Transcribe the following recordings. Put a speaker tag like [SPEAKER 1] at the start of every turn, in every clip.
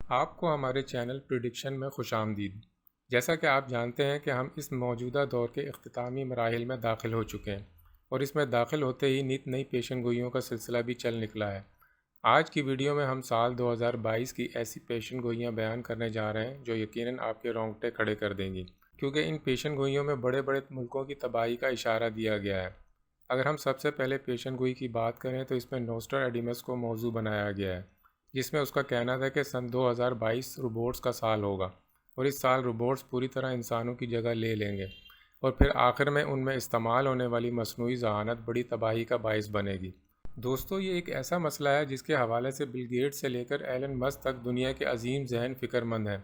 [SPEAKER 1] آپ کو ہمارے چینل پریڈکشن میں خوش آمدید۔ جیسا کہ آپ جانتے ہیں کہ ہم اس موجودہ دور کے اختتامی مراحل میں داخل ہو چکے ہیں اور اس میں داخل ہوتے ہی نت نئی پیشن گوئیوں کا سلسلہ بھی چل نکلا ہے۔ آج کی ویڈیو میں ہم سال 2022 کی ایسی پیشن گوئیاں بیان کرنے جا رہے ہیں جو یقیناً آپ کے رونگٹے کھڑے کر دیں گی، کیونکہ ان پیشن گوئیوں میں بڑے بڑے ملکوں کی تباہی کا اشارہ دیا گیا ہے۔ اگر ہم سب سے پہلے پیشن گوئی کی بات کریں تو اس میں نوسٹراڈیمس کو موضوع بنایا گیا ہے، جس میں اس کا کہنا تھا کہ سن 2022 روبوٹس کا سال ہوگا اور اس سال روبوٹس پوری طرح انسانوں کی جگہ لے لیں گے اور پھر آخر میں ان میں استعمال ہونے والی مصنوعی ذہانت بڑی تباہی کا باعث بنے گی۔ دوستو، یہ ایک ایسا مسئلہ ہے جس کے حوالے سے بل گیٹس سے لے کر ایلن مسک تک دنیا کے عظیم ذہن فکر مند ہیں،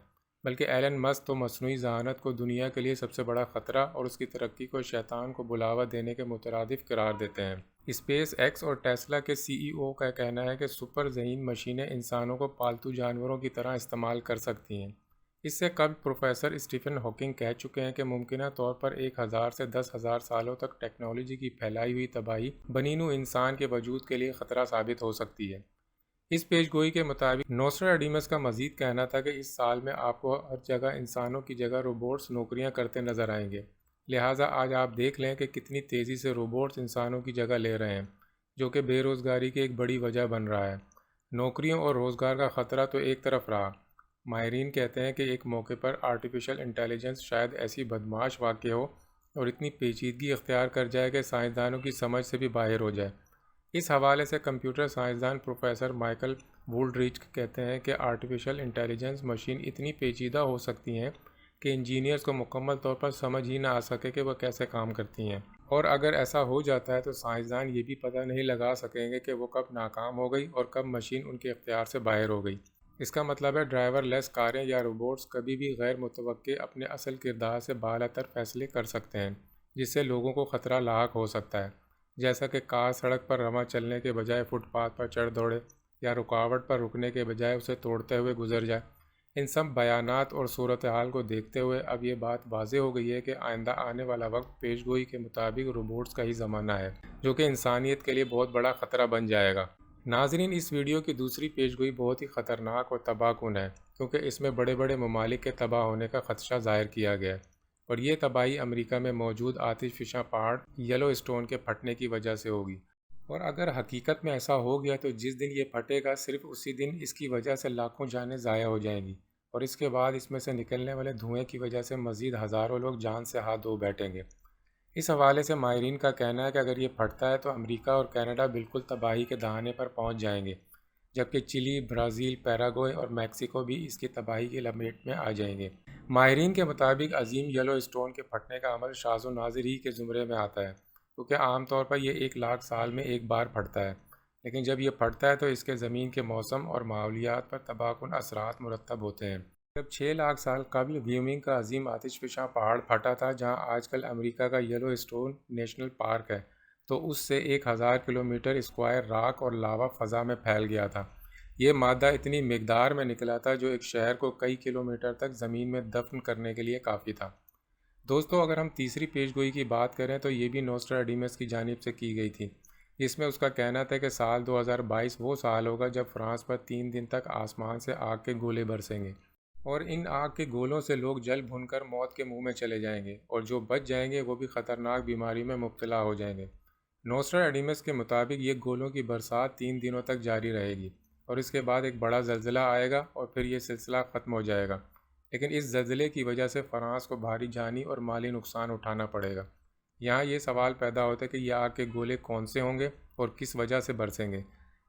[SPEAKER 1] بلکہ ایلن مسک تو مصنوعی ذہانت کو دنیا کے لیے سب سے بڑا خطرہ اور اس کی ترقی کو شیطان کو بلاوا دینے کے مترادف قرار دیتے ہیں۔ اسپیس ایکس اور ٹیسلا کے سی ای او کا کہنا ہے کہ سپر ذہین مشینیں انسانوں کو پالتو جانوروں کی طرح استعمال کر سکتی ہیں۔ اس سے قبل پروفیسر اسٹیفن ہاکنگ کہہ چکے ہیں کہ ممکنہ طور پر 1000 سے 10,000 سالوں تک ٹیکنالوجی کی پھیلائی ہوئی تباہی بنی نوع انسان کے وجود کے لیے خطرہ ثابت ہو سکتی ہے۔ اس پیش گوئی کے مطابق نوسٹراڈیمس کا مزید کہنا تھا کہ اس سال میں آپ کو ہر جگہ انسانوں کی جگہ روبوٹس نوکریاں کرتے نظر آئیں گے۔ لہٰذا آج آپ دیکھ لیں کہ کتنی تیزی سے روبوٹس انسانوں کی جگہ لے رہے ہیں، جو کہ بے روزگاری کی ایک بڑی وجہ بن رہا ہے۔ نوکریوں اور روزگار کا خطرہ تو ایک طرف رہا، ماہرین کہتے ہیں کہ ایک موقع پر آرٹیفیشل انٹیلیجنس شاید ایسی بدمعاش واقع ہو اور اتنی پیچیدگی اختیار کر جائے کہ سائنسدانوں کی سمجھ سے بھی باہر ہو جائے۔ اس حوالے سے کمپیوٹر سائنسدان پروفیسر مائیکل وولڈرچ کہتے ہیں کہ آرٹیفیشل انٹیلیجنس مشین اتنی پیچیدہ ہو سکتی ہیں کہ انجینئرز کو مکمل طور پر سمجھ ہی نہ آ سکے کہ وہ کیسے کام کرتی ہیں، اور اگر ایسا ہو جاتا ہے تو سائنسدان یہ بھی پتہ نہیں لگا سکیں گے کہ وہ کب ناکام ہو گئی اور کب مشین ان کے اختیار سے باہر ہو گئی۔ اس کا مطلب ہے ڈرائیور لیس کاریں یا روبوٹس کبھی بھی غیر متوقع اپنے اصل کردار سے بالا تر فیصلے کر سکتے ہیں، جس سے لوگوں کو خطرہ لاحق ہو سکتا ہے، جیسا کہ کار سڑک پر رواں چلنے کے بجائے فٹ پاتھ پر چڑھ دوڑے یا رکاوٹ پر رکنے کے بجائے اسے توڑتے ہوئے گزر جائے۔ ان سب بیانات اور صورتحال کو دیکھتے ہوئے اب یہ بات واضح ہو گئی ہے کہ آئندہ آنے والا وقت پیش گوئی کے مطابق روبوٹس کا ہی زمانہ ہے، جو کہ انسانیت کے لیے بہت بڑا خطرہ بن جائے گا۔ ناظرین، اس ویڈیو کی دوسری پیش گوئی بہت ہی خطرناک اور تباہ کن ہے، کیونکہ اس میں بڑے بڑے ممالک کے تباہ ہونے کا خدشہ ظاہر کیا گیا ہے، اور یہ تباہی امریکہ میں موجود آتش فشاں پہاڑ یلو اسٹون کے پھٹنے کی وجہ سے ہوگی۔ اور اگر حقیقت میں ایسا ہو گیا تو جس دن یہ پھٹے گا صرف اسی دن اس کی وجہ سے لاکھوں جانیں ضائع ہو جائیں گی، اور اس کے بعد اس میں سے نکلنے والے دھوئیں کی وجہ سے مزید ہزاروں لوگ جان سے ہاتھ دھو بیٹھیں گے۔ اس حوالے سے ماہرین کا کہنا ہے کہ اگر یہ پھٹتا ہے تو امریکہ اور کینیڈا بالکل تباہی کے دہانے پر پہنچ جائیں گے، جبکہ چلی، برازیل، پیراگوئے اور میکسیکو بھی اس کی تباہی کی لپیٹ میں آ جائیں گے۔ ماہرین کے مطابق عظیم یلو اسٹون کے پھٹنے کا عمل شاذ و نادر ہی کے زمرے میں آتا ہے، کیونکہ عام طور پر یہ 1,00,000 سال میں ایک بار پھٹتا ہے، لیکن جب یہ پھٹتا ہے تو اس کے زمین کے موسم اور ماحولیات پر تباہ کن اثرات مرتب ہوتے ہیں۔ جب 6,00,000 سال قبل ویومنگ کا عظیم آتش فشاں پہاڑ پھٹا تھا، جہاں آج کل امریکہ کا یلو اسٹون نیشنل پارک ہے، تو اس سے 1,000 کلومیٹر اسکوائر راک اور لاوا فضا میں پھیل گیا تھا۔ یہ مادہ اتنی مقدار میں نکلا تھا جو ایک شہر کو کئی کلومیٹر تک زمین میں دفن کرنے کے لیے کافی تھا۔ دوستو، اگر ہم تیسری پیش گوئی کی بات کریں تو یہ بھی نوسٹراڈیمس کی جانب سے کی گئی تھی، جس میں اس کا کہنا تھا کہ سال 2022 وہ سال ہوگا جب فرانس پر 3 دن تک آسمان سے آگ کے گولے برسیں گے، اور ان آگ کے گولوں سے لوگ جل بھن کر موت کے منہ میں چلے جائیں گے، اور جو بچ جائیں گے وہ بھی خطرناک بیماری میں مبتلا ہو جائیں گے۔ نوسٹراڈیمس کے مطابق یہ گولوں کی برسات 3 دنوں تک جاری رہے گی، اور اس کے بعد ایک بڑا زلزلہ آئے گا اور پھر یہ سلسلہ ختم ہو جائے گا، لیکن اس زلزلے کی وجہ سے فرانس کو بھاری جانی اور مالی نقصان اٹھانا پڑے گا۔ یہاں یہ سوال پیدا ہوتا ہے کہ یہ آگ کے گولے کون سے ہوں گے اور کس وجہ سے برسیں گے۔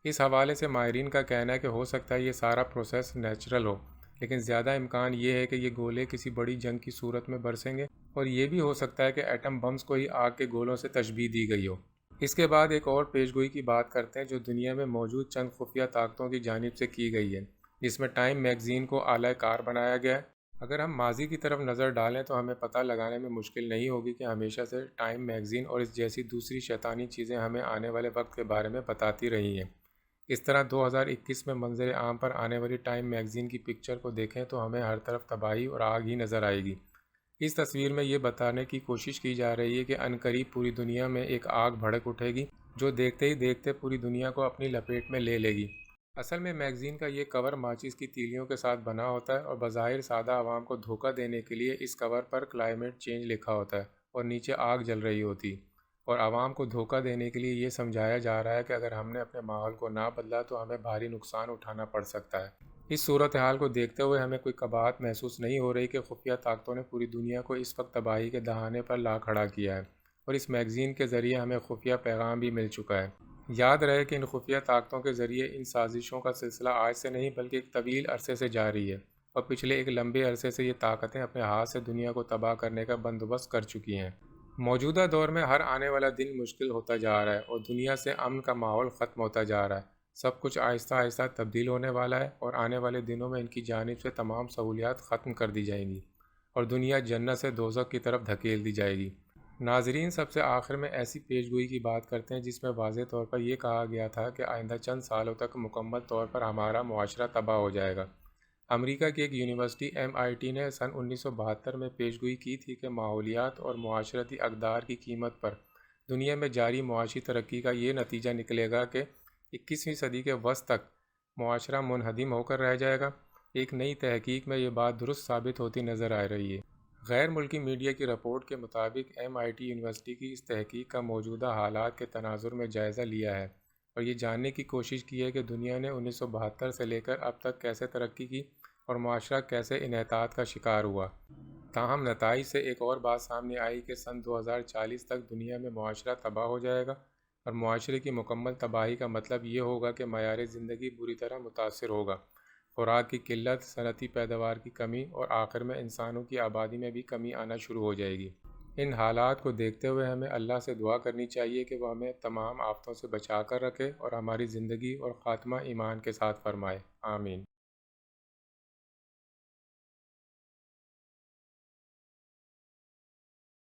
[SPEAKER 1] اس حوالے سے ماہرین کا کہنا ہے کہ ہو سکتا ہے یہ سارا پروسیس نیچرل ہو، لیکن زیادہ امکان یہ ہے کہ یہ گولے کسی بڑی جنگ کی صورت میں برسیں گے، اور یہ بھی ہو سکتا ہے کہ ایٹم بمز کو ہی آگ کے گولوں سے تشبیہ دی گئی ہو۔ اس کے بعد ایک اور پیش گوئی کی بات کرتے ہیں جو دنیا میں موجود چند خفیہ طاقتوں کی جانب سے کی گئی ہے، جس میں ٹائم میگزین کو اعلی کار بنایا گیا ہے۔ اگر ہم ماضی کی طرف نظر ڈالیں تو ہمیں پتہ لگانے میں مشکل نہیں ہوگی کہ ہمیشہ سے ٹائم میگزین اور اس جیسی دوسری شیطانی چیزیں ہمیں آنے والے وقت کے بارے میں بتاتی رہی ہیں۔ اس طرح 2021 میں منظر عام پر آنے والی ٹائم میگزین کی پکچر کو دیکھیں تو ہمیں ہر طرف تباہی اور آگ ہی نظر آئے گی۔ اس تصویر میں یہ بتانے کی کوشش کی جا رہی ہے کہ عنقریب پوری دنیا میں ایک آگ بھڑک اٹھے گی جو دیکھتے ہی دیکھتے پوری دنیا کو اپنی لپیٹ میں لے لے گی۔ اصل میں میگزین کا یہ کور ماچس کی تیلیوں کے ساتھ بنا ہوتا ہے اور بظاہر سادہ عوام کو دھوکہ دینے کے لیے اس کور پر کلائمیٹ چینج لکھا ہوتا ہے اور نیچے آگ جل رہی ہوتی، اور عوام کو دھوکہ دینے کے لیے یہ سمجھایا جا رہا ہے کہ اگر ہم نے اپنے ماحول کو نہ بدلا تو ہمیں بھاری نقصان اٹھانا پڑ سکتا ہے۔ اس صورتحال کو دیکھتے ہوئے ہمیں کوئی قباحت محسوس نہیں ہو رہی کہ خفیہ طاقتوں نے پوری دنیا کو اس وقت تباہی کے دہانے پر لا کھڑا کیا ہے، اور اس میگزین کے ذریعے ہمیں خفیہ پیغام بھی مل چکا ہے۔ یاد رہے کہ ان خفیہ طاقتوں کے ذریعے ان سازشوں کا سلسلہ آج سے نہیں بلکہ ایک طویل عرصے سے جاری ہے، اور پچھلے ایک لمبے عرصے سے یہ طاقتیں اپنے ہاتھ سے دنیا کو تباہ کرنے کا بندوبست کر چکی ہیں۔ موجودہ دور میں ہر آنے والا دن مشکل ہوتا جا رہا ہے اور دنیا سے امن کا ماحول ختم ہوتا جا رہا ہے۔ سب کچھ آہستہ آہستہ تبدیل ہونے والا ہے، اور آنے والے دنوں میں ان کی جانب سے تمام سہولیات ختم کر دی جائیں گی اور دنیا جنت سے دوزخ کی طرف دھکیل دی جائے گی۔ ناظرین، سب سے آخر میں ایسی پیش گوئی کی بات کرتے ہیں جس میں واضح طور پر یہ کہا گیا تھا کہ آئندہ چند سالوں تک مکمل طور پر ہمارا معاشرہ تباہ ہو جائے گا۔ امریکہ کی ایک یونیورسٹی MIT نے سن 1972 میں پیش گوئی کی تھی کہ ماحولیات اور معاشرتی اقدار کی قیمت پر دنیا میں جاری معاشی ترقی کا یہ نتیجہ نکلے گا کہ 21ویں صدی کے وسط تک معاشرہ منہدم ہو کر رہ جائے گا۔ ایک نئی تحقیق میں یہ بات درست ثابت ہوتی نظر آ رہی ہے۔ غیر ملکی میڈیا کی رپورٹ کے مطابق MIT یونیورسٹی کی اس تحقیق کا موجودہ حالات کے تناظر میں جائزہ لیا ہے اور یہ جاننے کی کوشش کی ہے کہ دنیا نے 1972 سے لے کر اب تک کیسے ترقی کی اور معاشرہ کیسے انحطاط کا شکار ہوا۔ تاہم نتائج سے ایک اور بات سامنے آئی کہ سن 2040 تک دنیا میں معاشرہ تباہ ہو جائے گا، اور معاشرے کی مکمل تباہی کا مطلب یہ ہوگا کہ معیار زندگی بری طرح متاثر ہوگا، خوراک کی قلت، صنعتی پیداوار کی کمی، اور آخر میں انسانوں کی آبادی میں بھی کمی آنا شروع ہو جائے گی۔ ان حالات کو دیکھتے ہوئے ہمیں اللہ سے دعا کرنی چاہیے کہ وہ ہمیں تمام آفتوں سے بچا کر رکھے اور ہماری زندگی اور خاتمہ ایمان کے ساتھ فرمائے۔ آمین۔